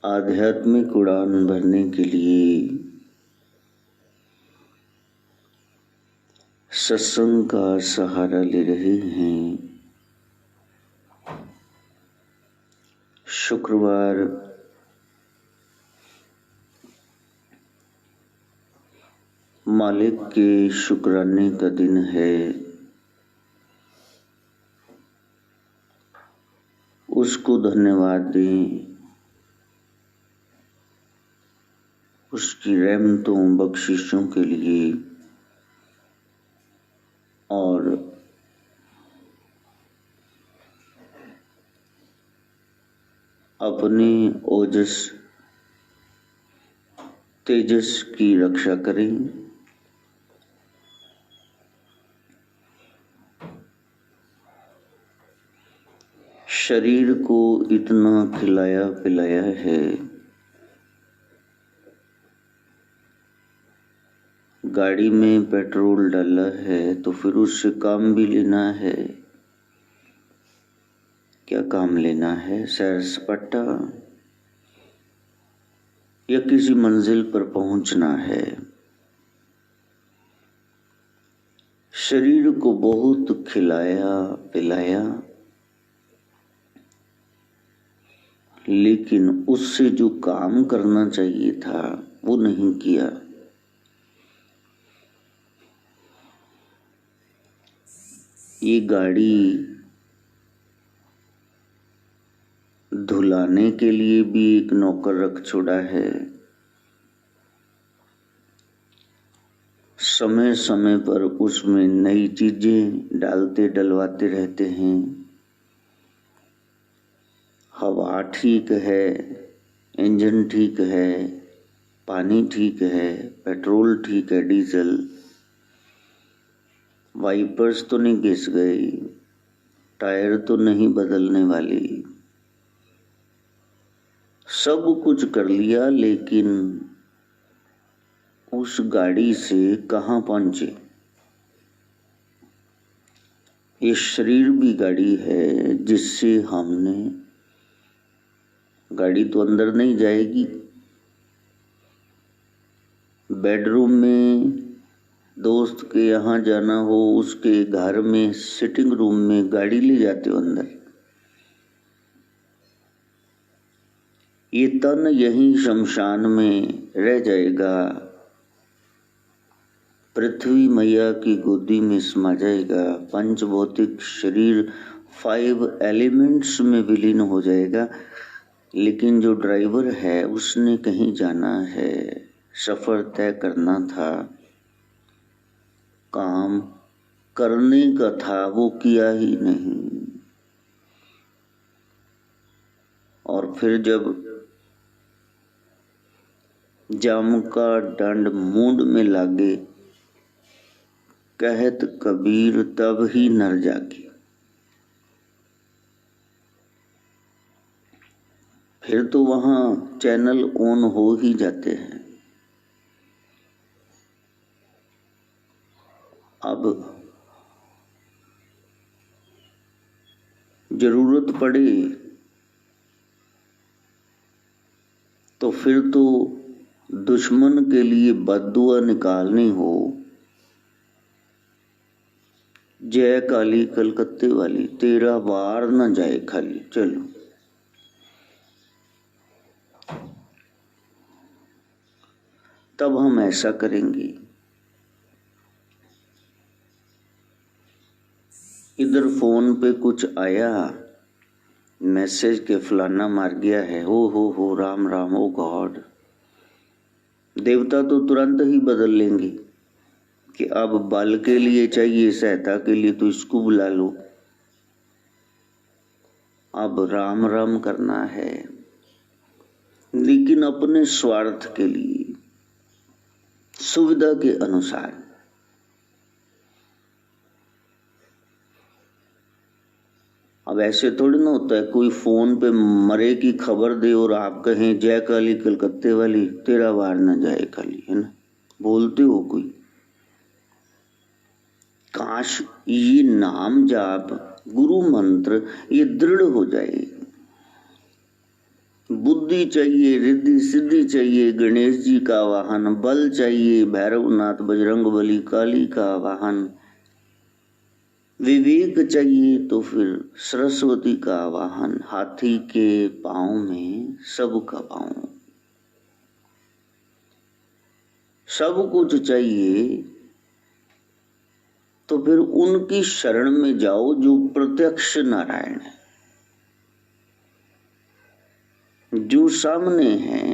आध्यात्मिक उड़ान भरने के लिए सत्संग का सहारा ले रहे हैं। शुक्रवार मालिक के शुक्राने का दिन है। उसको धन्यवाद दें, उसकी रहमतों बख्शिशों के लिए और अपने ओजस तेजस की रक्षा करें। शरीर को इतना खिलाया पिलाया है, गाड़ी में पेट्रोल डाला है तो फिर उससे काम भी लेना है। क्या काम लेना है? सैर सपाटा या किसी मंजिल पर पहुंचना है। शरीर को बहुत खिलाया पिलाया, लेकिन उससे जो काम करना चाहिए था वो नहीं किया। ये गाड़ी धुलाने के लिए भी एक नौकर रख छोड़ा है। समय समय पर उसमें नई चीजें डालते डलवाते रहते हैं। हवा ठीक है, इंजन ठीक है, पानी ठीक है, पेट्रोल ठीक है, डीजल, वाइपर्स तो नहीं घिस गई, टायर तो नहीं बदलने वाली। सब कुछ कर लिया, लेकिन उस गाड़ी से कहाँ पहुंचे। ये शरीर भी गाड़ी है जिससे हमने, गाड़ी तो अंदर नहीं जाएगी। बेडरूम में दोस्त के यहाँ जाना हो, उसके घर में सिटिंग रूम में गाड़ी ले जाते हो अंदर। ये तन यहीं शमशान में रह जाएगा, पृथ्वी मैया की गोदी में समा जाएगा। पंचभौतिक शरीर 5 एलिमेंट्स में विलीन हो जाएगा। लेकिन जो ड्राइवर है उसने कहीं जाना है, सफर तय करना था, काम करने का था, वो किया ही नहीं। और फिर जब जाम का दंड मूड में लागे, कहत कबीर तब ही नर जागे। फिर तो वहां चैनल ऑन हो ही जाते हैं। अब जरूरत पड़े तो फिर तो दुश्मन के लिए बद्दुआ निकालनी हो, जय काली कलकत्ते वाली, तेरा वार न जाए खाली। चलो, तब हम ऐसा करेंगे। इधर फोन पे कुछ आया मैसेज के फलाना मार गया है, हो राम राम, ओ गॉड। देवता तो तुरंत ही बदल लेंगे कि अब बल के लिए चाहिए, सहायता के लिए तो इसको बुला लो। अब राम राम करना है, लेकिन अपने स्वार्थ के लिए, सुविधा के अनुसार। अब ऐसे थोड़ी ना होता है कोई फोन पे मरे की खबर दे और आप कहें जय काली कलकत्ते वाली, तेरा वार न जाए खाली, है ना। बोलते हो कोई। काश ये नाम जाप, गुरु मंत्र ये दृढ़ हो जाए, बुद्धि चाहिए, रिद्धि सिद्धि चाहिए, गणेश जी का वाहन, बल चाहिए, भैरवनाथ बजरंग बली काली का वाहन, विवेक चाहिए तो फिर सरस्वती का वाहन, हाथी के पांव में सबका पांव, सब कुछ चाहिए तो फिर उनकी शरण में जाओ जो प्रत्यक्ष नारायण है, जो सामने है।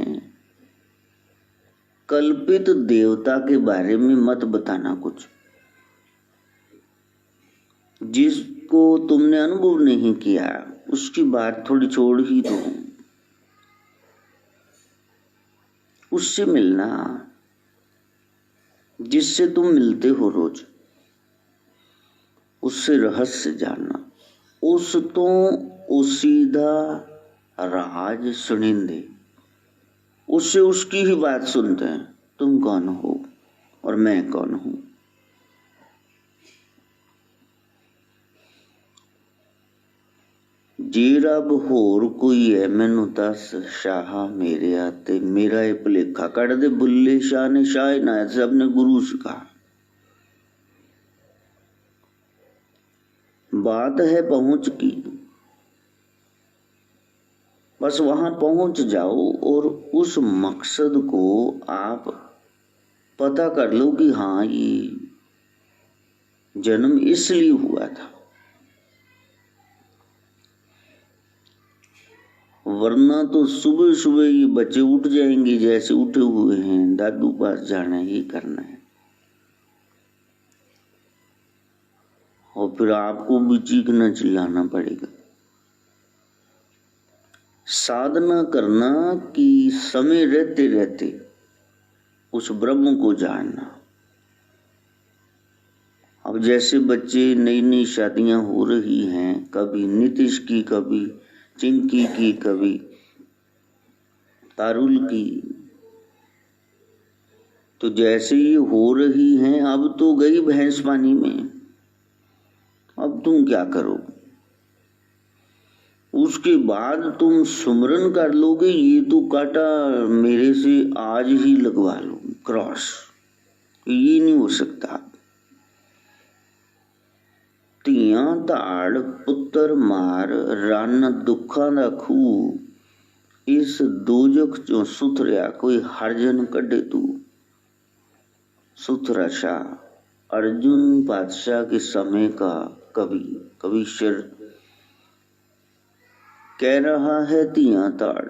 कल्पित देवता के बारे में मत बताना कुछ, जिसको तुमने अनुभव नहीं किया उसकी बात थोड़ी छोड़ ही दो। उससे मिलना जिससे तुम मिलते हो रोज, उससे रहस्य जानना, उस तो उसीधा राज सुनिंदे, उससे उसकी ही बात सुनते हैं। तुम कौन हो और मैं कौन हूं। जे रब होर कोई है मैनू दस शाह मेरे आते, मेरा ये भुलेखा कट दे। बुल्ले शाह ने शाह इनायत साहब ने गुरु से कहा। बात है पहुंच की, बस वहां पहुंच जाओ और उस मकसद को आप पता कर लो कि हाँ ये जन्म इसलिए हुआ था, वरना तो सुबह सुबह ये बच्चे उठ जाएंगे जैसे उठे हुए हैं, दादू पास जाना है, ये करना है, और फिर आपको भी चीखना चिल्लाना पड़ेगा। साधना करना कि समय रहते रहते उस ब्रह्म को जानना। अब जैसे बच्चे, नई नई शादियां हो रही हैं, कभी नीतीश की, कभी चिंकी की, कभी तारुल की, तो जैसे ये हो रही हैं, अब तो गई भैंस पानी में, अब तुम क्या करो। उसके बाद तुम सुमरन कर लोगे, ये तो काटा मेरे से आज ही लगवा लो क्रॉस, ये नहीं हो सकता। ਧੀਆਂ ਧਾੜ ਪੁੱਤਰ ਮਾਰ ਰੰਨ ਦੁੱਖਾਂ ਦਾ ਖੂਹ, इस दोजख चो सुथरिया कोई हरजन कढ़े तू। सुथरा शाह अर्जुन बादशाह के समय का कवि, कवि शेर कह रहा है, ਧੀਆਂ ਧਾੜ,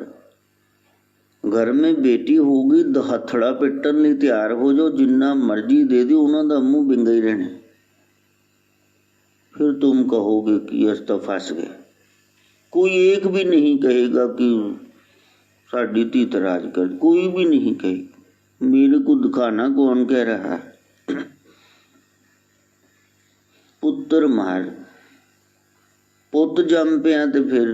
घर में बेटी होगी तो हथड़ा पिटन लिए तैयार हो जाओ, जिन्ना मर्जी दे दो उन्होंने मुंह बिंगा ही रहने। फिर तुम कहोगे कि अस तो फंस गए। कोई एक भी नहीं कहेगा कि साड़ी धी तराज कर, कोई भी नहीं कहेगा। मेरे को दिखाना कौन कह रहा है। पुत्र मार, पुत जम पिया तो फिर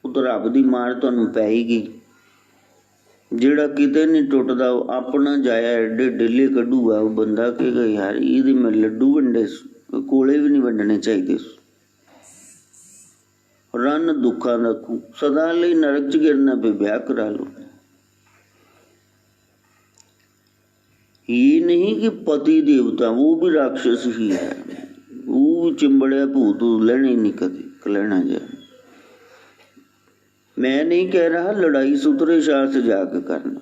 रब दी मार तुहानू पैगी। जेड़ा किते नहीं टुटदा अपना जाया एडे डेले कढूगा, वो बंदा कहेगा यार ये मैं लड्डू वंडे, कोले भी नहीं वंडने चाहिए। रन दुखा दा खूह, सदा लई नरक च गिरना पे ब्याह करा लो। ये नहीं कि पति देवता वो भी राक्षस ही है, वो भी चिंबड़िया भूत लेने नहीं कदे लेना जाए। मैं नहीं कह रहा लड़ाई सुथरे शाह से जाकर करना,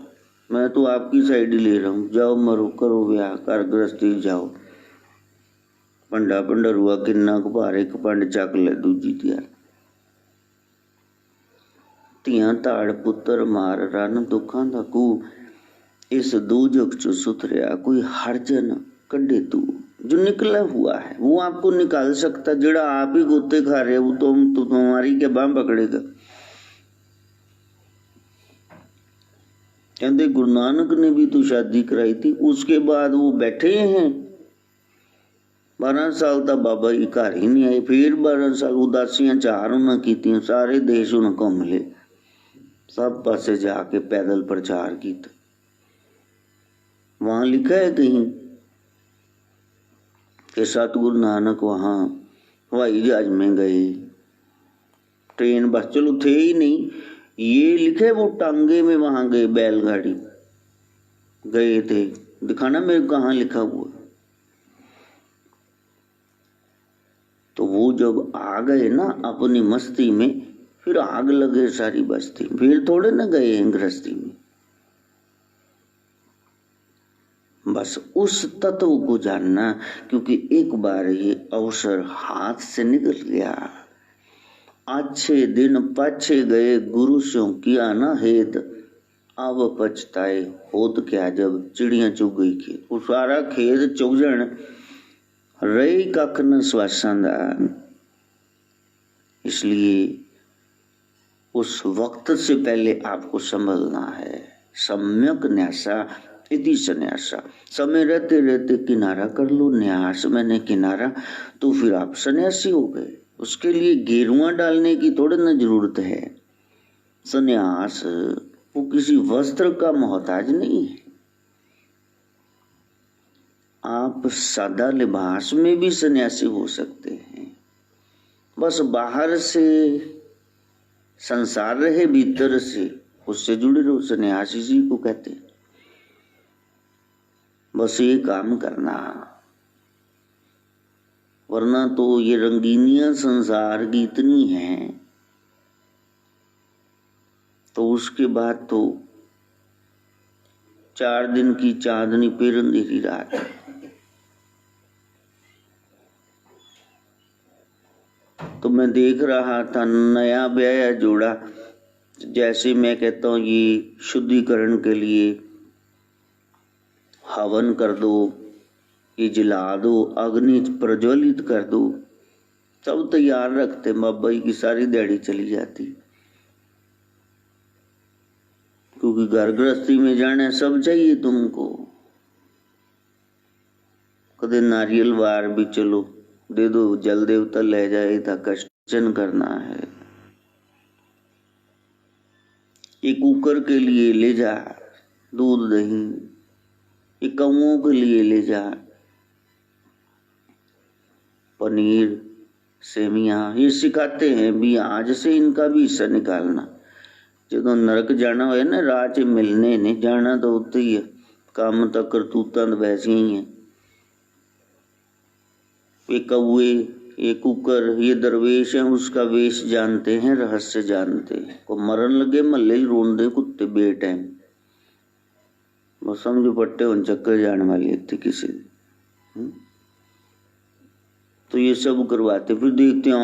मैं तो आपकी साइड ही ले रहा हूँ। जाओ मरो, करो ब्याह, कर गृहस्थी जाओ। पंडा पंडरुआ किन्ना कुछ भार, एक पंड चक ले दूजी तैयार। ਧੀਆਂ ਧਾੜ पुत्र मार रन दुखा दा खूह, इस दोजख चो सुथरिया कोई हरजन कढ़े तू। जो निकला हुआ है वो आपको निकाल सकता, जेड़ा आप ही गोते खा रहे वो तो तुम्हारी क्या बांह पकड़ेगा। कहते गुरु नानक ने भी तो शादी कराई थी, उसके बाद वो बैठे हैं 12 साल तक बाबा जी घर ही नहीं आए। फिर 12 साल उदासियां चार उन्हें कीतियां, सारे देश उन्हें घूम ले, सब पासे जाके पैदल प्रचार किया। वहां लिखा है कहीं कि सतगुरु नानक वहां हवाई जहाज में गए, ट्रेन बस चलो थे ही नहीं, ये लिखे वो टांगे में वहां गए, बैलगाड़ी गए थे, दिखाना मेरे कहाँ लिखा हुआ। तो वो जब आ गए ना अपनी मस्ती में, फिर आग लगे सारी बस्ती, फिर थोड़े ना गए हैं गृहस्थी में। बस उस तत्व को जानना, क्योंकि एक बार ये अवसर हाथ से निकल गया। अच्छे दिन पाछे गए, गुरु स्यों किया ना हेत, अब पछताए होत क्या जब चिड़िया चुग गई खेत। वो सारा खेत चुग जाने, रही कख न स्वासां दा। इसलिए उस वक्त से पहले आपको संभलना है। सम्यक न्यासा इति सन्यासा, समय रहते रहते किनारा कर लो। न्यास मैंने किनारा, तो फिर आप सन्यासी हो गए। उसके लिए गेरुआ डालने की थोड़ी ना जरूरत है। सन्यास वो किसी वस्त्र का मोहताज नहीं है। आप सादा लिबास में भी सन्यासी हो सकते हैं। बस बाहर से संसार रहे, भीतर से उससे जुड़े रहो, सन्यासी जी को कहते हैं। बस ये काम करना, वरना तो ये रंगीनियां संसार की इतनी हैं, तो उसके बाद तो 4 दिन की चांदनी फिर अंधेरी रात। तो मैं देख रहा था नया ब्याया जोड़ा, जैसे मैं कहता हूँ ये शुद्धिकरण के लिए हवन कर दो, ये जला दो, अग्नि प्रज्वलित कर दो, सब तैयार रखते, बाबा जी की सारी दिहाड़ी चली जाती। क्योंकि घर गृहस्थी में जाने सब चाहिए तुमको। कदे नारियल वार भी चलो दे दो, जल देवता ले जाए था, कष्टन करना है। ये कुकर के लिए ले जा दूध दही, ये कौओं के लिए ले जा पनीर सेमियां, ये सिखाते हैं भी आज से इनका भी हिस्सा निकालना। जो नरक जाना हो ना, राह च मिलने ने जाना तो उत्ते ही है, काम तो करतूतां तो वैसी ही है। ये कौए, ये कुकर, ये दरवेश है, उसका वेश जानते हैं, रहस्य जानते हैं। को मरन लगे महल्ले ही रोन दे कुत्ते बेटाइम, बस समझो पट्टे उन चक्कर जाने वाली थी किसी। तो ये सब करवाते, फिर देखते हैं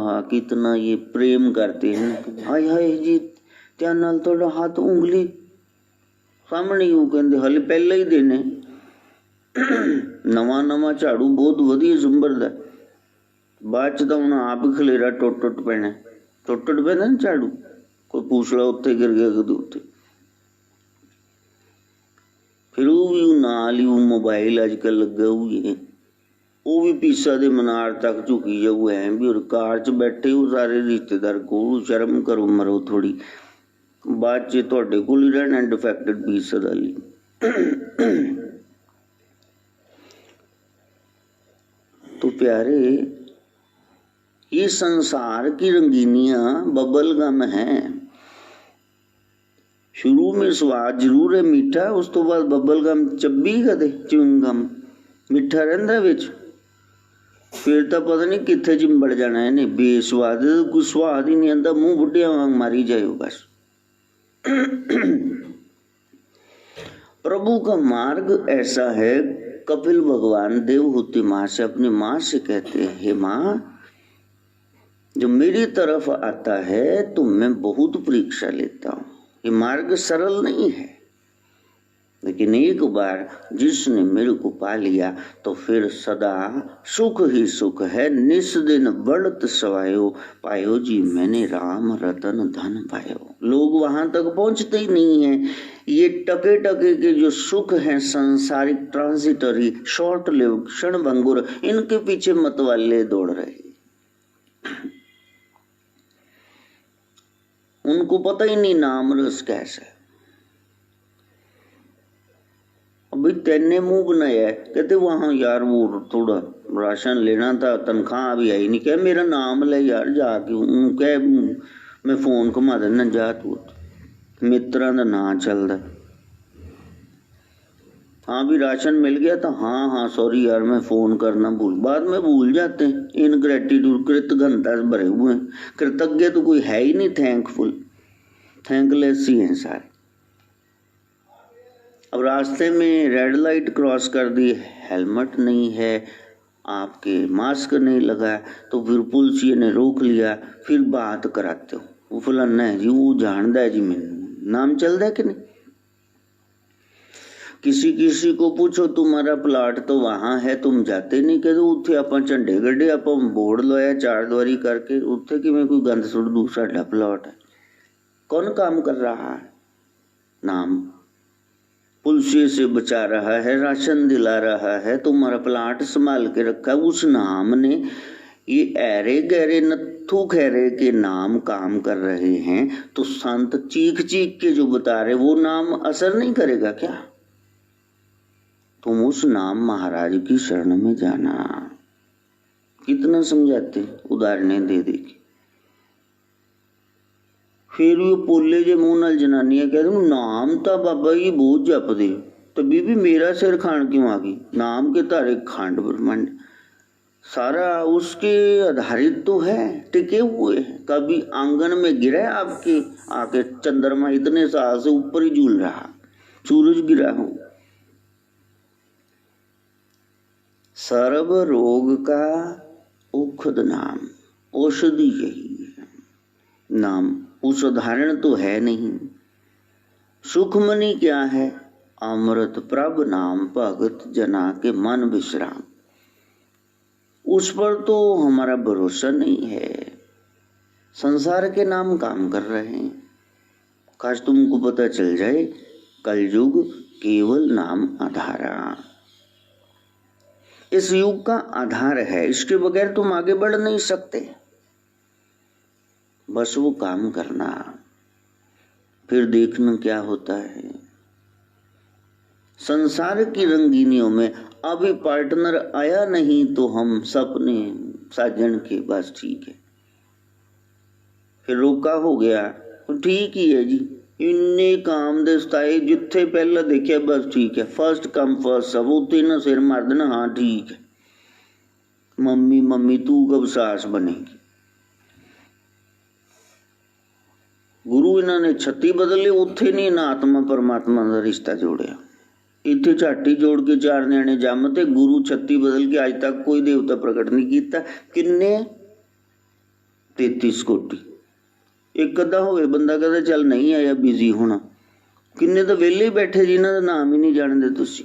हाँ कितना ये प्रेम करते हैं। हाय हाय जी ध्यान नाल थोड़ा हाथ उंगली सामने ही कहते हल पहले ही देने। नवा नवा झाड़ू बहुत वधिया सुंबरदा, बाद च तो आप ही खलेरा टुट पैना, टुट पैंदा ना झाड़ू, कोई पूछला उत्थे गिर गया कदे उत्थे। फिर वो भी नाल ही मोबाइल अजकल लगा हुई है, वो भी पीसा दे मनार तक झुकी जाऊ है भी। और कार च बैठे हो सारे रिश्तेदार को, शर्म करो मरो थोड़ी, बाद च तुहाडे कोल ही रहना डिफेक्टेड पीस वाली। तो प्यारे, ये संसार की रंगीनियां बबल गम है। शुरू में स्वाद जरूर है मीठा, उस तो बाद बबल गम चब्बी कदे च्युइंगम मिठा रहिंदा विच, फिर तो पता नहीं कित्थे चिंबड़ जाना है। नहीं बेस्वाद, कोई स्वाद ही नहीं आंदा, मुंह बुढ़िया वांग मारी जाओ बस। प्रभु का मार्ग ऐसा है, कपिल भगवान देवहूति माँ से अपनी माँ से कहते हैं, हे माँ, जो मेरी तरफ आता है तो मैं बहुत परीक्षा लेता हूँ। ये मार्ग सरल नहीं है, लेकिन एक बार जिसने मेरे को पा लिया तो फिर सदा सुख ही सुख है। निस दिन बढ़त सवायो, पायो जी मैंने राम रतन धन पायो। लोग वहां तक पहुंचते ही नहीं है। ये टके टके के जो सुख हैं सांसारिक, ट्रांजिटरी, शॉर्ट लिव, क्षण भंगुर, इनके पीछे मतवाले दौड़ रहे। उनको पता ही नहीं नाम रस कैसा है। अभी तेने मुंह बनाया है, कहते वहां यार वो थोड़ा राशन लेना था, तनख्वाह अभी आई नहीं, क्या मेरा नाम ले यार जाके कह मैं फोन घुमा देना, जा तू मित्रों का ना चलता। हाँ भी राशन मिल गया तो हाँ हाँ सॉरी यार मैं फोन करना बाद में भूल जाते हैं। इनग्रेटिट्यूड, कृतज्ञता से भरे हुए हैं। कृतज्ञ तो कोई है ही नहीं, थैंकफुल, थैंकलेस ही हैं सारे। अब रास्ते में रेड लाइट क्रॉस कर दी, हेलमेट नहीं है, आपके मास्क नहीं लगा, तो फिर पुलिस ने रोक लिया, फिर बात कराते हो वो फलाना है जी, वो जानता है जी, मैंने नाम चलता है कि नहीं। किसी किसी को पूछो तुम्हारा प्लाट तो वहां है, तुम जाते नहीं, कहते उत्थे आप झंडे गड्ढे, आप बोर्ड लवाया चार द्वारी करके, उत्थे कि कोई गंद सुट दू, साडा प्लाट है। कौन काम कर रहा है? नाम पुलिस से बचा रहा है, राशन दिला रहा है, तुम्हारा प्लाट संभाल के रखा है, उस नाम ने ये ऐरे गहरे नत्थु खैरे के नाम काम कर रहे हैं, तो संत चीख चीख के जो बता रहे वो नाम असर नहीं करेगा क्या? तुम उस नाम महाराज की शरण में जाना। कितना समझाते, उदाहरणें दे दे के। फिर वो पोले जे मुंह नाल जनानियां कहते नाम तो बाबा जी बहुत जपदे, तो बीबी मेरा सिर खान क्यों आ गई? नाम के तारे खांड ब्रह्मांड सारा उसके आधारित तो है, टिके हुए हैं। कभी आंगन में गिरा आपके आके चंद्रमा इतने साल से ऊपर ही झूल रहा, सूरज गिरा हो। सर्व रोग का औषध नाम, औषधि यही है नाम, उदाहरण तो है नहीं। सुखमनी क्या है? अमृत प्रभ नाम भगत जना के मन विश्राम। उस पर तो हमारा भरोसा नहीं है। संसार के नाम काम कर रहे हैं। काश तुमको पता चल जाए कलयुग केवल नाम आधारा, इस युग का आधार है, इसके बगैर तुम आगे बढ़ नहीं सकते। बस वो काम करना, फिर देखना क्या होता है। संसार की रंगीनियों में अभी पार्टनर आया नहीं तो हम सपने साजन के, बस ठीक है। फिर रोका हो गया तो ठीक ही है जी, इन्ने काम दे सताए, जिथे पहला देखिया बस ठीक है, फर्स्ट कम फर्स्ट सब, उत्ते ना सिर मार देना, हाँ ठीक है मम्मी मम्मी तू कब सास बनेगी। गुरु इन्होंने 36 बदले, उत्थे नहीं ना आत्मा परमात्मा का रिश्ता जोड़िया। इत्थे झाटी जोड़ के चार न्याणे जमते, गुरु 36 बदल के आज तक कोई देवता प्रकट नहीं किया। किन्ने? 33 कोटि। एक अद्धा होवे बंदा कहता चल नहीं आया बिजी होना, किन्ने तो वेले बैठे जिन्हों का नाम ही नहीं जानते तुसी,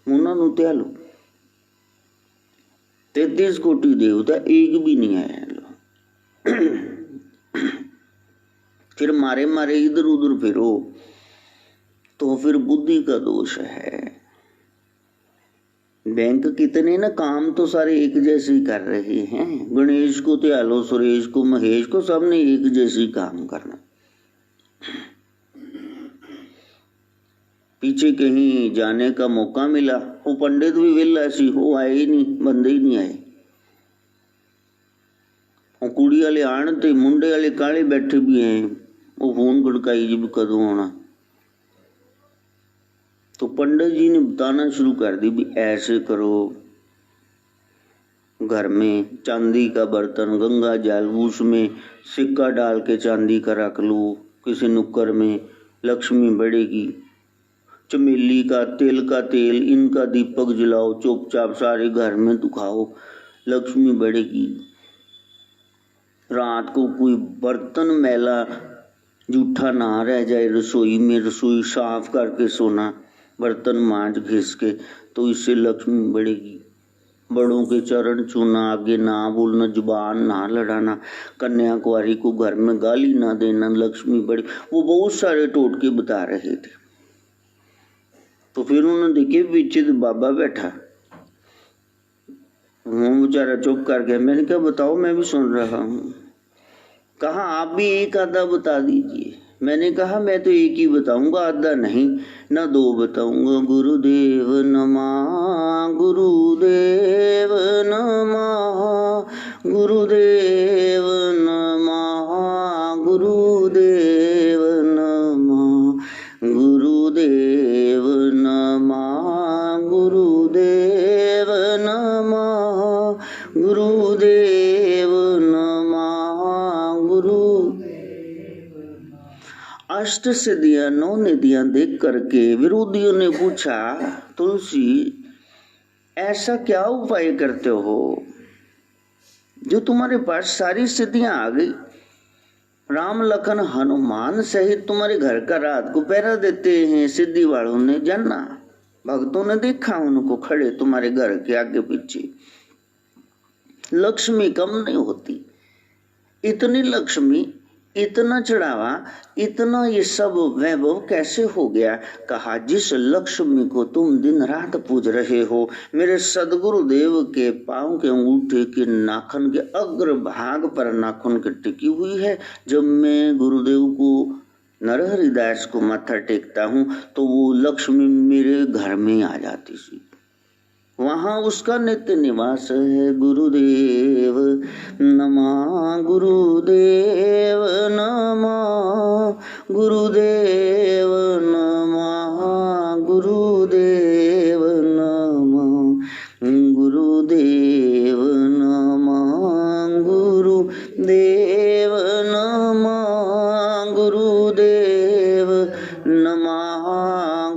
उन्होंने त्या लो। 33 कोटि देवता, एक भी नहीं आया। फिर मारे मारे इधर उधर फिरो, तो फिर बुद्धि का दोष है। बैंक कितने ना काम तो सारे एक जैसे ही कर रहे हैं, गणेश को त्यालो, सुरेश को, महेश को, सबने एक जैसे ही काम करना। पीछे कहीं जाने का मौका मिला, वो पंडित भी वेला सी, वो आए ही नहीं, बंदे ही नहीं आए। कुड़ी वाले आन ते मुंडे वाले काले बैठे भी हैं, वो फोन खड़काई जी भी कदों आना। तो पंडित जी ने बताना शुरू कर दी भी ऐसे करो, घर में चांदी का बर्तन, गंगा जल, उसमें सिक्का डाल के चांदी का रख लो, किसी नुक्कर में लक्ष्मी बढ़ेगी। चमेली का तेल, इनका दीपक जलाओ, चुपचाप सारे घर में दुखाओ, लक्ष्मी बढ़ेगी। रात को कोई बर्तन मैला जूठा ना रह जाए रसोई में, रसोई साफ करके सोना, बर्तन मांज घिस के, तो इससे लक्ष्मी बढ़ेगी। बड़ों के चरण छूना, आगे ना बोलना, जुबान ना लड़ाना, कन्या कुंवारी को घर में गाली ना देना, लक्ष्मी बढ़े। वो बहुत सारे टोटके बता रहे थे। तो फिर उन्होंने देखे पीछे तो बाबा बैठा, वो बेचारा चुप कर गया। मैंने कहा बताओ, मैं भी सुन रहा हूँ। कहा आप भी एक आधा बता दीजिए। मैंने कहा मैं तो एक ही बताऊंगा, आधा नहीं ना दो बताऊंगा। गुरुदेव नमः, गुरुदेव नमः, गुरुदेव नमः, गुरु अष्ट सिद्धियां 9 निधियां देख करके विरोधियों ने पूछा, तुलसी ऐसा क्या उपाय करते हो जो तुम्हारे पास सारी सिद्धियां आ गई? राम लखन हनुमान सहित तुम्हारे घर का रात को पहरा देते हैं। सिद्धि वालों ने जाना, भक्तों ने देखा उनको खड़े तुम्हारे घर के आगे पीछे। लक्ष्मी कम नहीं होती, इतनी लक्ष्मी, इतना चढ़ावा, इतना ये सब वैभव कैसे हो गया? कहा, जिस लक्ष्मी को तुम दिन रात पूज रहे हो, मेरे सदगुरुदेव के पांव के अंगूठे के नाखून के अग्र भाग पर नाखून के टिकी हुई है। जब मैं गुरुदेव को नरहरिदास को माथा टेकता हूँ तो वो लक्ष्मी मेरे घर में आ जाती थी। वहां उसका नित्य निवास है। गुरुदेव नमः, गुरुदेव नमः, गुरुदेव नमः, गुरुदेव नमः, गुरुदेव नमः, गुरुदेव नमः, गुरुदेव नमः,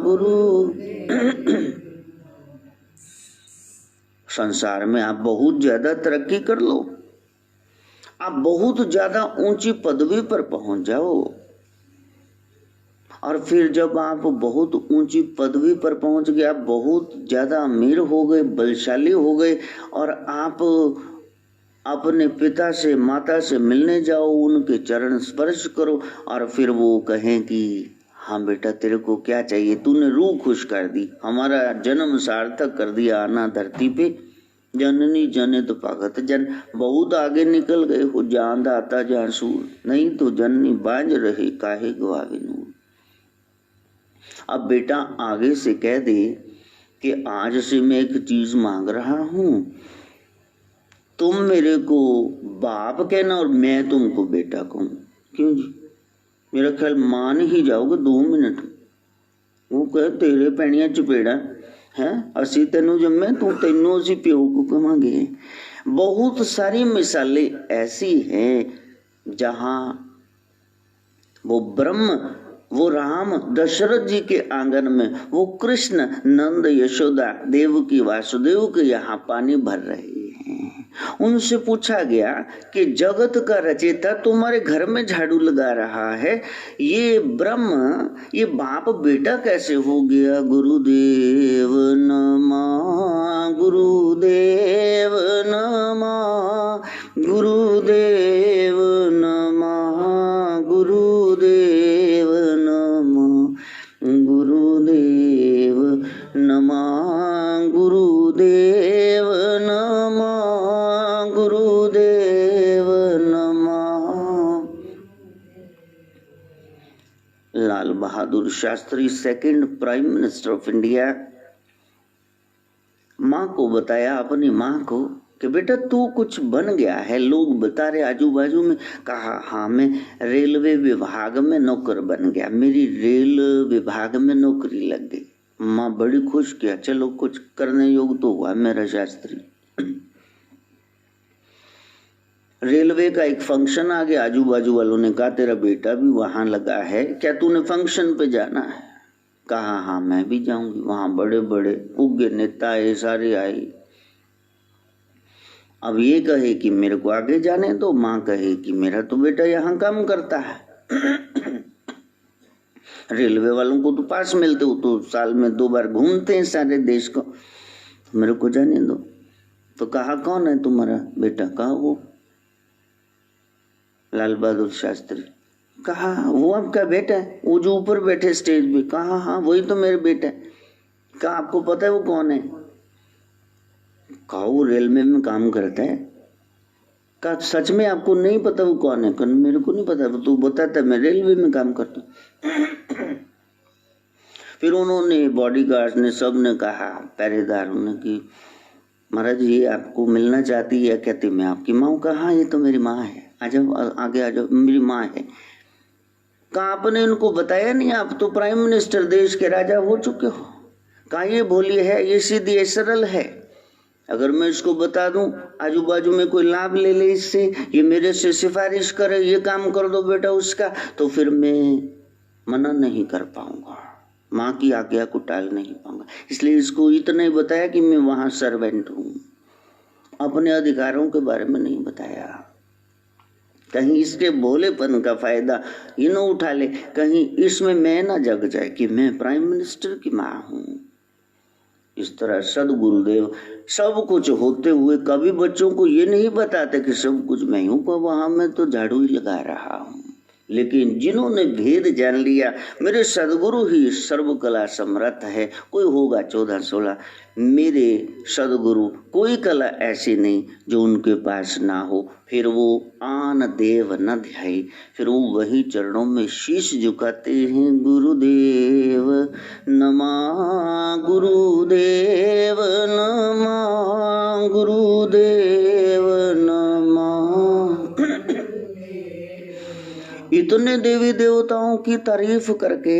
गुरु। संसार में आप बहुत ज्यादा तरक्की कर लो, आप बहुत ज्यादा ऊंची पदवी पर पहुंच जाओ, और फिर जब आप बहुत ऊंची पदवी पर पहुंच गए, आप बहुत ज्यादा अमीर हो गए, बलशाली हो गए, और आप अपने पिता से माता से मिलने जाओ, उनके चरण स्पर्श करो, और फिर वो कहें कि हाँ बेटा तेरे को क्या चाहिए, तूने रूह खुश कर दी, हमारा जन्म सार्थक कर दिया, आना धरती पे, जननी जनित पागत जन। बहुत आगे निकल गए हो, जहाँ दाता जहाँ सूर, नहीं तो जननी बांझ रहे काहे गवावे नूर। अब बेटा आगे से कह दे कि आज से मैं एक चीज मांग रहा हूं, तुम मेरे को बाप कहना और मैं तुमको बेटा कहूं। क्यों जी? मेरा ख्याल मान ही जाओगे 2 मिनट। वो कहे तेरे पैणिया चपेड़ा है, असी तेनों जम्मे तू तेनों असी प्यो को कमांगे। बहुत सारी मिसालें ऐसी हैं जहां वो ब्रह्म, वो राम दशरथ जी के आंगन में, वो कृष्ण नंद यशोदा देवकी वासुदेव के यहाँ पानी भर रहे हैं। उनसे पूछा गया कि जगत का रचयिता तुम्हारे घर में झाड़ू लगा रहा है, ये ब्रह्म, ये बाप बेटा कैसे हो गया? गुरुदेव नमः, गुरुदेव नमः, गुरुदेव नमः, गुरुदेव नमः, गुरुदेव नमः, गुरुदेव नमः, गुरुदेव नमः। Lal Bahadur Shastri, second prime minister of India, माँ को बताया, अपनी माँ को, कि बेटा तू कुछ बन गया है, लोग बता रहे आजू बाजू में। कहा हाँ मैं रेलवे विभाग में नौकर बन गया, मेरी रेल विभाग में नौकरी लग गई। माँ बड़ी खुश किया, चलो कुछ करने योग तो हुआ मेरा शास्त्री। रेलवे का एक फंक्शन आ गया, आजू बाजू वालों ने कहा तेरा बेटा भी वहां लगा है, क्या तूने फंक्शन पे जाना है? कहा हाँ मैं भी जाऊंगी। वहां बड़े बड़े उग्र नेता आए, सारे आए। अब ये कहे कि मेरे को आगे जाने दो, माँ कहे कि मेरा तो बेटा यहाँ काम करता है। रेलवे वालों को तो पास मिलते हो, तो साल में 2 बार घूमते हैं सारे देश को, मेरे को जाने दो। तो कहा कौन है तुम्हारा बेटा? कहा वो लाल बहादुर शास्त्री। कहा वो आपका बेटा है, वो जो ऊपर बैठे स्टेज पे? कहा हाँ वही तो मेरे बेटा है। कहा आपको पता है वो कौन है? कहा वो रेलवे में काम करता है। कहा सच में आपको नहीं पता वो कौन है? कहा मेरे को नहीं पता, तू बताता, मैं रेलवे में काम करता हूँ। फिर उन्होंने बॉडीगार्ड ने, सब ने कहा, पहरेदारों ने, कि महाराज ये आपको मिलना चाहती है। कहती मैं आपकी माँ? कहा हाँ ये तो मेरी माँ है, आ जाओ आगे आ जाओ, मेरी माँ है। कहा आपने इनको बताया नहीं, आप तो प्राइम मिनिस्टर देश के राजा हो चुके हो। कहा ये भोली है, ये सीधी है, सरल है, अगर मैं इसको बता दूं आजू बाजू में कोई लाभ ले ले इससे, ये मेरे से सिफारिश करे, ये काम कर दो बेटा उसका, तो फिर मैं मना नहीं कर पाऊंगा, माँ की आज्ञा को टाल नहीं पाऊंगा। इसलिए इसको इतना ही बताया कि मैं वहां सर्वेंट हूं, अपने अधिकारों के बारे में नहीं बताया। कहीं इसके भोलेपन का फायदा ये न उठा ले, कहीं इसमें मैं ना जग जाए कि मैं प्राइम मिनिस्टर की माँ हूं। इस तरह सदगुरुदेव सब कुछ होते हुए कभी बच्चों को ये नहीं बताते कि सब कुछ मैं हूं, पर वहां मैं तो झाड़ू ही लगा रहा हूं। लेकिन जिन्होंने भेद जान लिया, मेरे सदगुरु ही सर्वकला समर्थ है, कोई होगा 14-16, मेरे सदगुरु कोई कला ऐसी नहीं जो उनके पास ना हो। फिर वो आन देव न ध्याई, फिर वो वही चरणों में शीश झुकाते हैं। गुरुदेव नमः, गुरुदेव नमः, गुरुदेव नमः। इतने देवी देवताओं की तारीफ करके,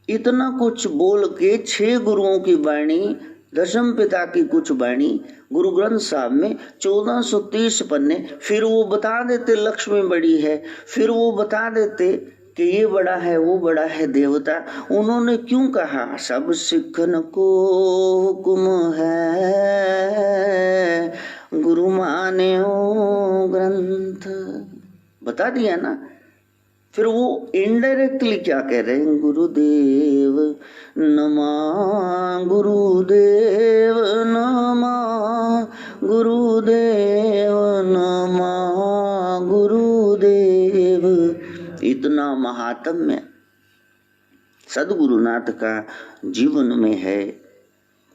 इतना कुछ बोल के, 6 गुरुओं की वाणी, दशम पिता की कुछ वाणी, गुरु ग्रंथ साहब में 1430 पन्ने, फिर वो बता देते लक्ष्मी बड़ी है, फिर वो बता देते कि ये बड़ा है, वो बड़ा है देवता। उन्होंने क्यों कहा? सब सिखन को हुक्म है, गुरु माने ओ ग्रंथ, बता दिया ना। फिर वो इनडायरेक्टली क्या कह रहे हैं? गुरुदेव नमः, गुरुदेव नमः, गुरुदेव नमः, गुरुदेव। इतना महात्म्य सदगुरुनाथ का जीवन में है।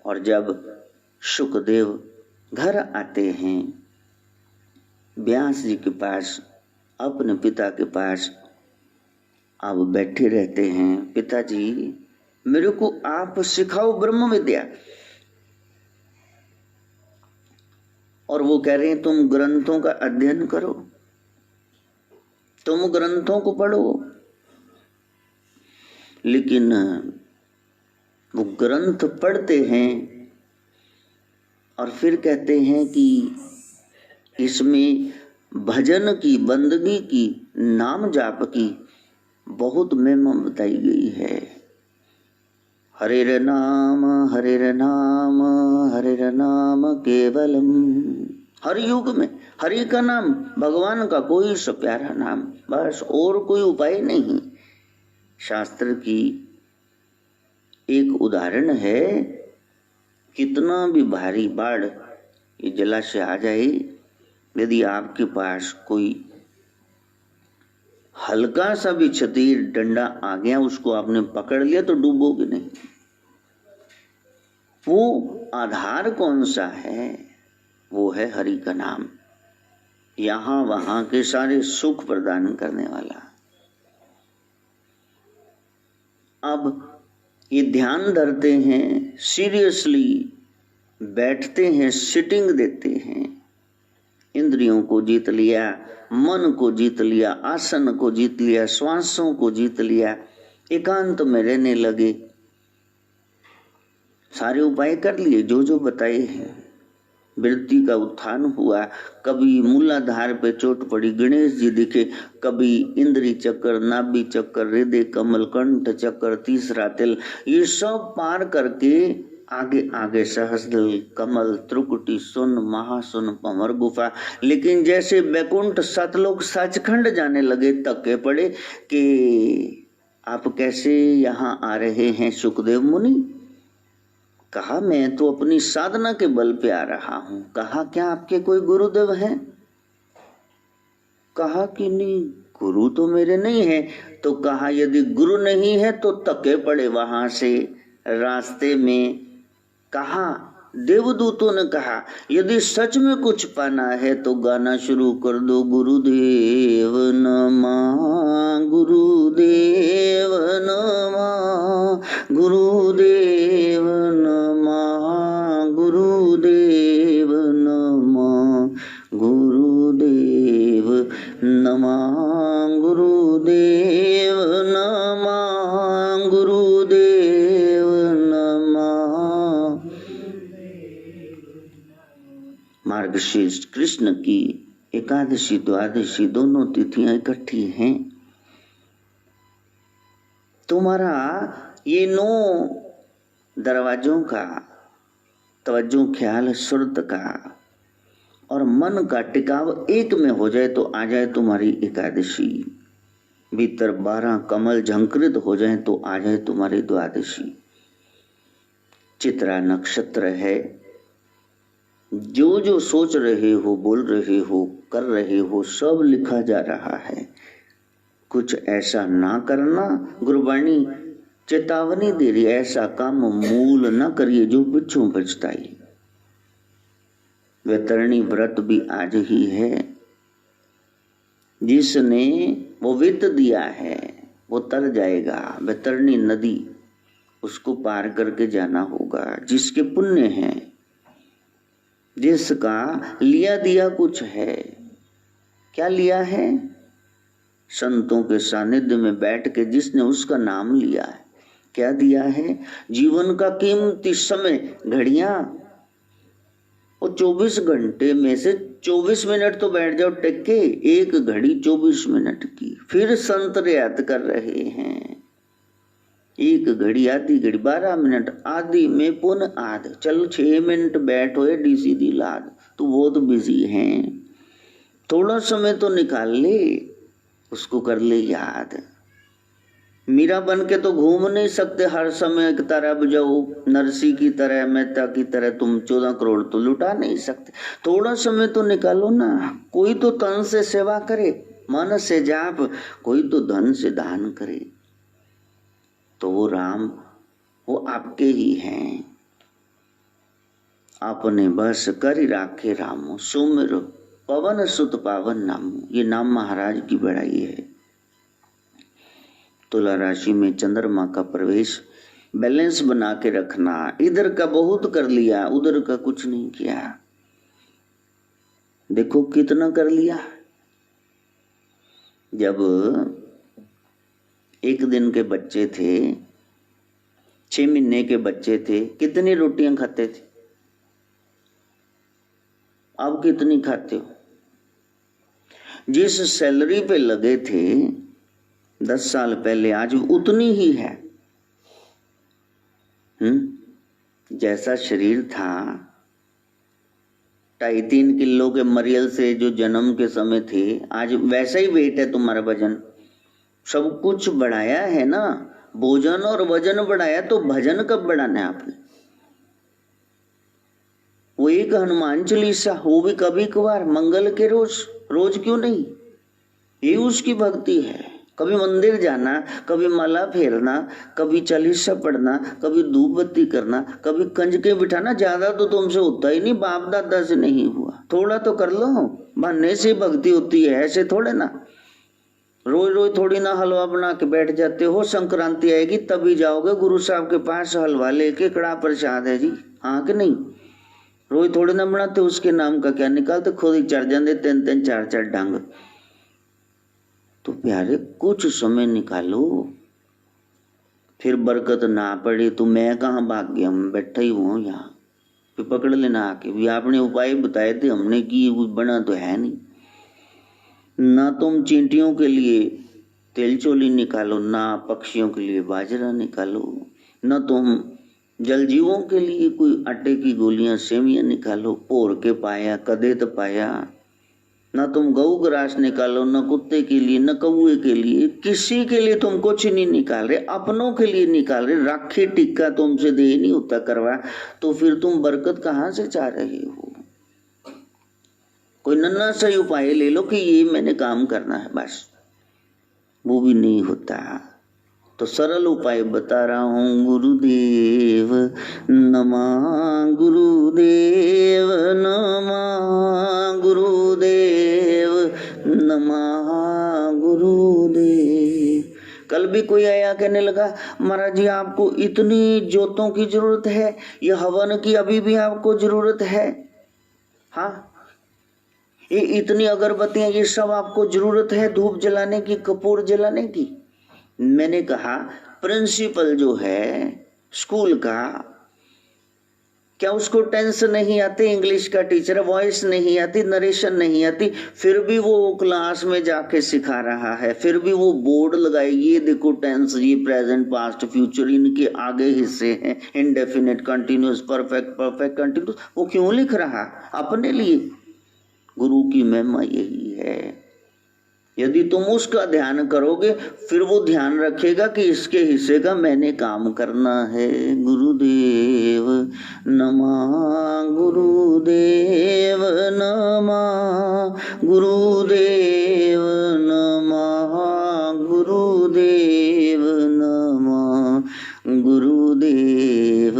और जब शुकदेव घर आते हैं व्यास जी के पास, अपने पिता के पास, अब बैठे रहते हैं। पिताजी मेरे को आप सिखाओ ब्रह्म विद्या। और वो कह रहे हैं तुम ग्रंथों का अध्ययन करो, तुम ग्रंथों को पढ़ो। लेकिन वो ग्रंथ पढ़ते हैं और फिर कहते हैं कि इसमें भजन की, बंदगी की, नाम जाप की बहुत महिमा बताई गई है। हरे रे नाम, हरे रे नाम, हरे रे नाम केवलम। हर युग में हरि का नाम, भगवान का कोई सा प्यारा नाम, बस, और कोई उपाय नहीं। शास्त्र की एक उदाहरण है, कितना भी भारी बाढ़ ये जलाशय आ जाए, यदि आपके पास कोई हल्का सा भी छतीर डंडा आ गया, उसको आपने पकड़ लिया तो डूबोगे नहीं। वो आधार कौन सा है? वो है हरि का नाम, यहां वहां के सारे सुख प्रदान करने वाला। अब ये ध्यान धरते हैं, सीरियसली बैठते हैं, सिटिंग देते हैं, इंद्रियों को जीत लिया, मन को जीत लिया, आसन को जीत लिया, श्वासों को जीत लिया, एकांत में रहने लगे, सारे उपाय कर लिए जो जो बताए हैं। वृत्ति का उत्थान हुआ, कभी मूलाधार पे चोट पड़ी, गणेश जी दिखे, कभी इंद्री चक्कर, नाभि चक्कर, हृदय कमल, कंठ चक्कर, तीसरा तिल, ये सब पार करके आगे आगे सहस्रदल, कमल, त्रिकुटी, सुन, महासुन, पमर गुफा। लेकिन जैसे बैकुंठ सतलोक सचखंड जाने लगे, तके पड़े कि आप कैसे यहाँ आ रहे हैं सुखदेव मुनि? कहा मैं तो अपनी साधना के बल पे आ रहा हूं। कहा क्या आपके कोई गुरुदेव हैं? कहा कि नहीं, गुरु तो मेरे नहीं है। तो कहा यदि गुरु नहीं है तो तके पड़े वहां से रास्ते में। कहा देवदूतों ने कहा यदि सच में कुछ पाना है तो गाना शुरू कर दो, गुरुदेव नमः, गुरुदेव नमः, गुरुदेव नमः, गुरुदेव नमः, गुरुदेव नमः, गुरुदेव नमः, गुरुदेव नमः। मार्गशीर्ष कृष्ण की एकादशी द्वादशी दोनों तिथियां इकट्ठी हैं। तुम्हारा ये 9 दरवाजों का तवज्जो, ख्याल, सुरत का और मन का टिकाव एक में हो जाए तो आ जाए तुम्हारी एकादशी। भीतर 12 कमल झंकृत हो जाए तो आ जाए तुम्हारी द्वादशी। चित्रा नक्षत्र है। जो जो सोच रहे हो, बोल रहे हो, कर रहे हो, सब लिखा जा रहा है। कुछ ऐसा ना करना, गुरुवाणी चेतावनी दे रही, ऐसा काम मूल न करिए जो पिछों पछताई। वैतरणी व्रत भी आज ही है। जिसने वो वित्त दिया है वो तर जाएगा। वैतरणी नदी, उसको पार करके जाना होगा। जिसके पुण्य हैं, जिसका लिया दिया कुछ है। क्या लिया है? संतों के सानिध्य में बैठ के जिसने उसका नाम लिया है। क्या दिया है? जीवन का कीमती समय, घड़ियां। वो 24 घंटे में से 24 मिनट तो बैठ जाओ टेक के, एक घड़ी 24 मिनट की। फिर संत रियायत कर रहे हैं। एक घड़ी, आधी घड़ी, 12 मिनट, आधी में पुन आध। चल 6 मिनट बैठो डी सीधी लाद। तू बहुत बिजी है, थोड़ा समय तो निकाल ले, उसको कर ले याद। मीरा बन के तो घूम नहीं सकते हर समय एक तरह बजाओ। नरसी की तरह, मेहता की तरह तुम 14 करोड़ तो लुटा नहीं सकते। थोड़ा समय तो निकालो ना। कोई तो तन से सेवा करे, मन से जाप, कोई तो धन से दान करे। तो वो राम, वो आपके ही हैं। आपने बस कर राखे रामो, सुमिर पवन सुत पावन नामो। ये नाम महाराज की बड़ाई है। तुला राशि में चंद्रमा का प्रवेश, बैलेंस बना के रखना। इधर का बहुत कर लिया, उधर का कुछ नहीं किया। देखो कितना कर लिया। जब 1 दिन के बच्चे थे, 6 महीने के बच्चे थे, कितनी रोटियां खाते थे? अब कितनी खाते हो? जिस सैलरी पे लगे थे 10 साल पहले, आज उतनी ही है। जैसा शरीर था 2.5-3 किलो के मरियल से जो जन्म के समय थे, आज वैसा ही वेट है तुम्हारा। वजन सब कुछ बढ़ाया है ना। भोजन और वजन बढ़ाया तो भजन कब बढ़ाना है आपने? वो एक हनुमान चालीसा, वो भी कभी कभार मंगल के रोज, रोज क्यों नहीं? ये उसकी भक्ति है। कभी मंदिर जाना, कभी माला फेरना, कभी चालीसा पढ़ना, कभी धूप बत्ती करना, कभी कंजके बिठाना। ज्यादा तो तुमसे होता ही नहीं, बाप दादा से नहीं हुआ। थोड़ा तो कर लो, बहाने से भक्ति होती है, ऐसे थोड़े ना। रोज रोज थोड़ी ना हलवा बना के बैठ जाते हो। संक्रांति आएगी तभी जाओगे गुरु साहब के पास हलवा लेके, कड़ा प्रसाद है जी, हाँ कि नहीं? रोज थोड़ी ना बनाते, उसके नाम का क्या निकालते, खुद ही चढ़ जाते 3-3 4-4 ढंग। तो प्यारे कुछ समय निकालो। फिर बरकत ना पड़े तो मैं कहाँ भाग गया, मैं बैठा ही हूँ यहाँ। फिर पकड़ लेना आके, भी आपने उपाय बताए थे हमने की, बना तो है नहीं। ना तुम चींटियों के लिए तेल चोली निकालो, ना पक्षियों के लिए बाजरा निकालो, ना तुम जल जीवों के लिए कोई आटे की गोलियां, सेवियां निकालो, पोर के पाया, कदेत पाया। ना तुम गऊ ग्रास निकालो, न कुत्ते के लिए, न कौए के लिए, किसी के लिए तुम कुछ नहीं निकाल रहे, अपनों के लिए निकाल रहे। राखी टिक्का तुमसे दे नहीं होता करवा, तो फिर तुम बरकत कहाँ से चाह रहे हो? कोई नन्ना सा उपाय ले लो कि ये मैंने काम करना है, बस वो भी नहीं होता। तो सरल उपाय बता रहा हूँ। गुरुदेव नमः, गुरुदेव नमः, गुरुदेव नमः, गुरुदेव। कल भी कोई आया कहने लगा, महाराज जी आपको इतनी जोतों की जरूरत है, ये हवन की अभी भी आपको जरूरत है? हाँ, ये इतनी अगरबत्तियां, ये सब आपको जरूरत है धूप जलाने की, कपूर जलाने की? मैंने कहा प्रिंसिपल जो है स्कूल का, क्या उसको टेंस नहीं आती, इंग्लिश का टीचर, वॉइस नहीं आती, नरेशन नहीं आती, फिर भी वो क्लास में जाके सिखा रहा है, फिर भी वो बोर्ड लगाए, ये देखो टेंस, ये प्रेजेंट, पास्ट, फ्यूचर, इनके आगे हिस्से हैं, indefinite, continuous, perfect, perfect continuous, वो क्यों लिख रहा? अपने लिए। गुरु की महिमा यही है। यदि तुम उसका ध्यान करोगे फिर वो ध्यान रखेगा कि इसके हिस्से का मैंने काम करना है। गुरुदेव नमः, गुरुदेव नमः, गुरुदेव नमः, गुरुदेव नमः, गुरुदेव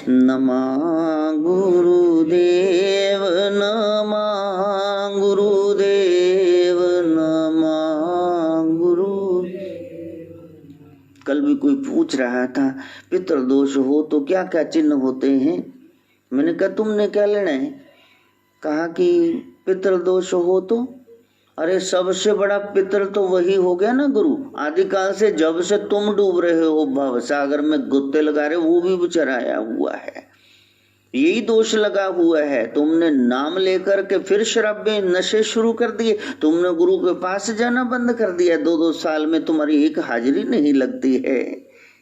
नमः, गुरुदेव नमः, गुरुदेव नमः, गुरु। कल भी कोई पूछ रहा था पितृदोष हो तो क्या क्या चिन्ह होते हैं। मैंने कहा तुमने क्या लेना है? कहा कि पितृदोष हो तो, अरे सबसे बड़ा पितृ तो वही हो गया ना गुरु। आदिकाल से जब से तुम डूब रहे हो भव सागर में गुत्ते लगा रहे, वो भी बेचारा आया हुआ है। यही दोष लगा हुआ है। तुमने नाम लेकर के फिर शराब में नशे शुरू कर दिए, तुमने गुरु के पास जाना बंद कर दिया। 2-2 साल में तुम्हारी एक हाजिरी नहीं लगती है।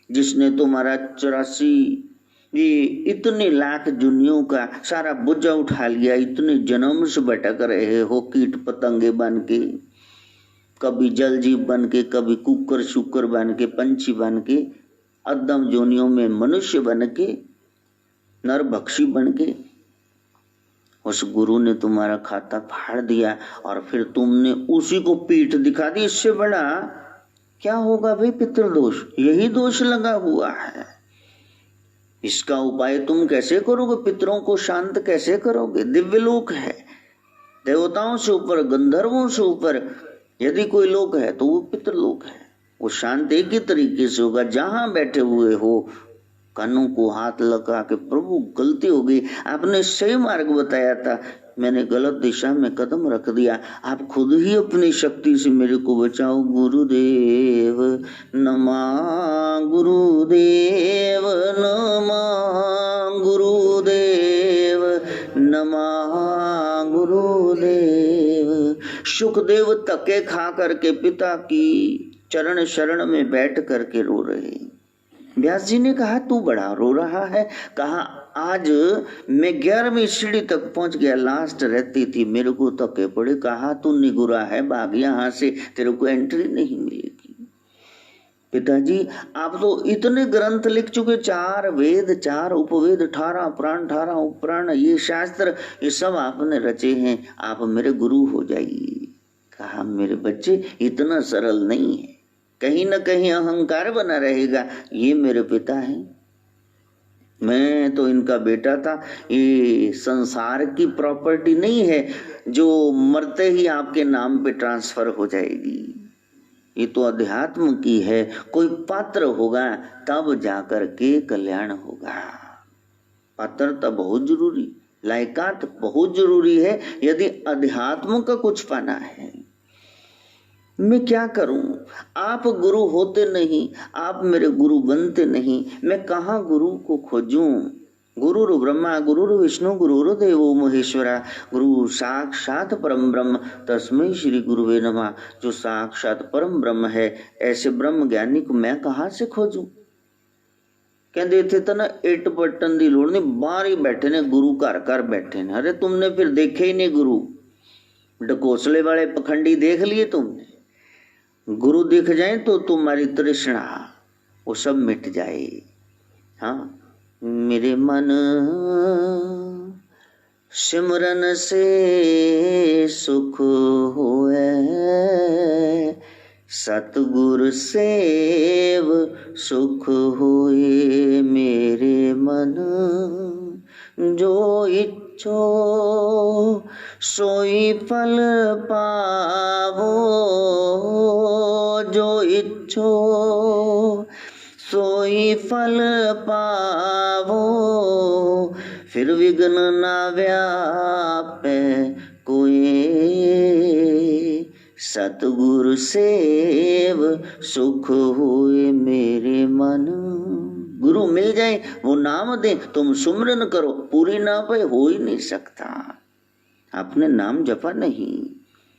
जिसने तुम्हारा 84 ये इतने लाख दुनियों का सारा बोझा उठा लिया, इतने जन्म से भटक रहे हो कीट पतंगे बन के, कभी जल जीव बन के, कभी कुकर शुकर बन के, पंछी बन के, अदम जोनियों में मनुष्य बन के, नर भक्षी बन के। उस गुरु ने तुम्हारा खाता फाड़ दिया और फिर तुमने उसी को पीठ दिखा दी। इससे बड़ा क्या होगा भाई? पितृदोष, यही दोष लगा हुआ है। इसका उपाय तुम कैसे करोगे? पितरों को शांत कैसे करोगे? दिव्य लोक है, देवताओं से ऊपर, गंधर्वों से ऊपर यदि कोई लोक है तो वो पितृलोक है। वो शांत एक ही तरीके से होगा। जहां बैठे हुए हो कानों को हाथ लगा के, प्रभु गलती हो गई, आपने सही मार्ग बताया था, मैंने गलत दिशा में कदम रख दिया, आप खुद ही अपनी शक्ति से मेरे को बचाओ। गुरुदेव नमः, गुरुदेव नमः, गुरुदेव नमः, गुरुदेव। सुखदेव तके खा करके पिता की चरण शरण में बैठ करके रो रहे। व्यास जी ने कहा तू बड़ा रो रहा है। कहा आज मैं 11वीं सीढ़ी तक पहुंच गया, लास्ट रहती थी, मेरे को तके पड़े। कहा तू निगुरा है, भाग यहाँ से, तेरे को एंट्री नहीं मिलेगी। पिताजी आप तो इतने ग्रंथ लिख चुके, 4 वेद, 4 उपवेद, 18 प्राण, 18 उपप्राण, ये शास्त्र, ये सब आपने रचे हैं, आप मेरे गुरु हो जाइए। कहा मेरे बच्चे इतना सरल नहीं है, कहीं न कहीं अहंकार बना रहेगा। ये मेरे पिता हैं, मैं तो इनका बेटा था। ये संसार की प्रॉपर्टी नहीं है जो मरते ही आपके नाम पे ट्रांसफर हो जाएगी। ये तो अध्यात्म की है। कोई पात्र होगा तब जाकर के कल्याण होगा। पात्रता बहुत जरूरी, लायकात बहुत जरूरी है यदि अध्यात्म का कुछ पाना है। मैं क्या करूं? आप गुरु होते नहीं, आप मेरे गुरु बनते नहीं, मैं कहाँ गुरु को खोजूं? गुरुर् ब्रह्मा गुरुर् विष्णु गुरुर्देवो महेश्वरा, गुरु साक्षात परम ब्रह्म तस्मै श्री गुरुवे नमः। जो साक्षात परम ब्रह्म है, ऐसे ब्रह्म ज्ञानी को मैं कहाँ से खोजूं? कहते थे तो ना 8 बटन दी लोड़ नहीं, बाहर ही बैठे ने गुरु, घर घर बैठे ने। अरे तुमने फिर देखे ही नहीं गुरु। ढकोसले वाले पखंडी देख लिए तुमने। गुरु दिख जाए तो तुम्हारी तृष्णा वो सब मिट जाए। हाँ, मेरे मन सिमरन से सुख होए, सतगुर सेव सुख होए। मेरे मन जो इच्छो सोई फल पावो, जो इच्छो सोई फल पावो। फिर विघ्न ना व्यापे कोई, सतगुरु सेव सुख हुए। मेरे मन गुरु मिल जाए, वो नाम दे, तुम सुमरन करो, पूरी ना पाए हो ही नहीं सकता। आपने नाम जपा नहीं,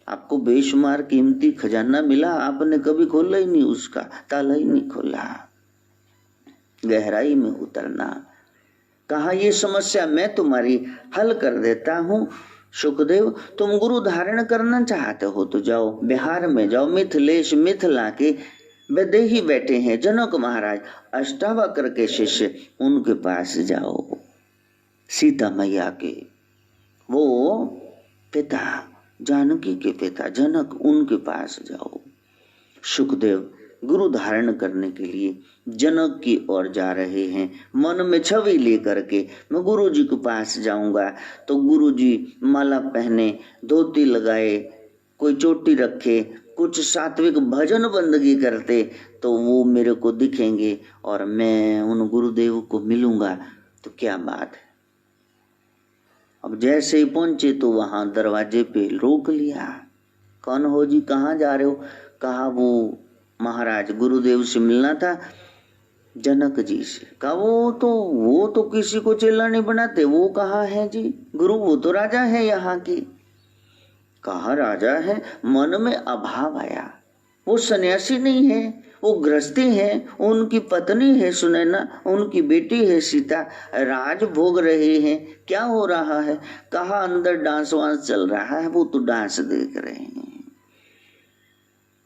आपको बेशुमार कीमती खजाना मिला, आपने कभी खोला ही नहीं, उसका ताला ही नहीं खोला। गहराई में उतरना, कहा ये समस्या मैं तुम्हारी हल कर देता हूं। सुखदेव, तुम गुरु धारण करना चाहते हो तो जाओ, बिहार में जाओ, मिथिलेश मिथिला के वैदेही बैठे हैं जनक महाराज, अष्टावक्र के शिष्य, उनके पास जाओ। सीता मैया के वो पिता, जानकी के पिता जनक, उनके पास जाओ। सुखदेव गुरु धारण करने के लिए जनक की ओर जा रहे हैं। मन में छवि लेकर के मैं गुरु जी के पास जाऊंगा तो गुरु जी माला पहने, धोती लगाए, कोई चोटी रखे, कुछ सात्विक भजन बंदगी करते तो वो मेरे को दिखेंगे और मैं उन गुरुदेव को मिलूंगा तो क्या बात है। अब जैसे ही पहुंचे तो वहां दरवाजे पे रोक लिया। कौन हो जी, कहाँ जा रहे हो? कहा वो महाराज गुरुदेव से मिलना था, जनक जी से। कहा वो तो किसी को चेला नहीं बनाते, वो कहाँ है जी? गुरु वो तो राजा है यहाँ की। कहा राजा है? मन में अभाव आया, वो सन्यासी नहीं है, वो गृहस्थी है, उनकी पत्नी है सुनैना, उनकी बेटी है सीता, राज भोग रहे हैं, क्या हो रहा है? कहा अंदर डांस वांस चल रहा है, वो तो डांस देख रहे हैं।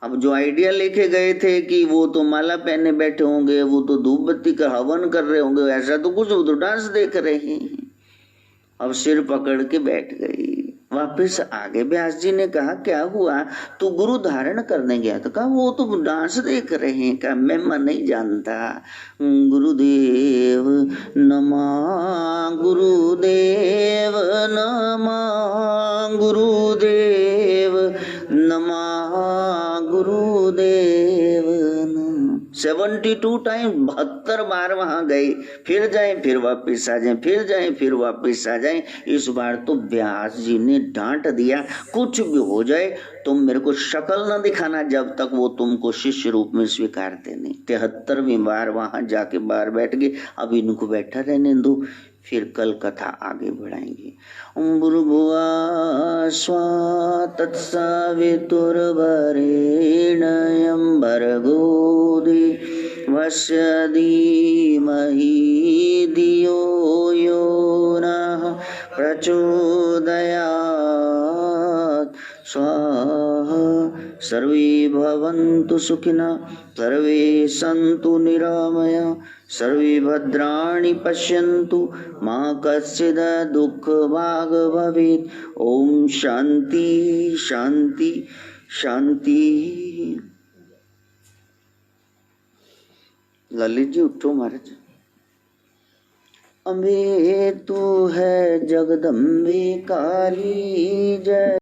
अब जो आइडिया लेके गए थे कि वो तो माला पहने बैठे होंगे, वो तो धूप बत्ती का हवन कर रहे होंगे, ऐसा तो कुछ, वो तो डांस देख रहे हैं। अब सिर पकड़ के बैठ गई। वापस आगे व्यास जी ने कहा क्या हुआ, तू गुरु धारण करने गया? तो कहा वो तो डांस देख रहे हैं। कहा मैं नहीं जानता। गुरुदेव नमः, गुरुदेव नमः, गुरुदेव नमः, गुरुदेव नमः। 72 टाइम, 72 बार वहां गए, फिर जाए फिर वापस आ जाए, फिर जाए फिर वापस आ जाए। इस बार तो व्यास जी ने डांट दिया, कुछ भी हो जाए तुम मेरे को शक्ल न दिखाना जब तक वो तुमको शिष्य रूप में स्वीकारते नहीं। 73वीं बार वहां जाके बाहर बैठ गए। अब इनको बैठा रहने दो, फिर कल कथा आगे बढ़ाएंगे। भूर्भुवः स्वः तत्सवितुर्वरेण्यं भर्गो देवस्य धीमहि धियो यो नः प्रचोदयात्। स्वाहा। सर्वे भवन्तु सुखिनः, सर्वे सन्तु निरामया, सर्वे भद्राणि पश्यन्तु, मा कश्चित् दुःखभाग् भवेत्। ओम शांति शांति शांति। ललित जी उठो महाराज। अम्बे तू है जगदम्बे काली, जय।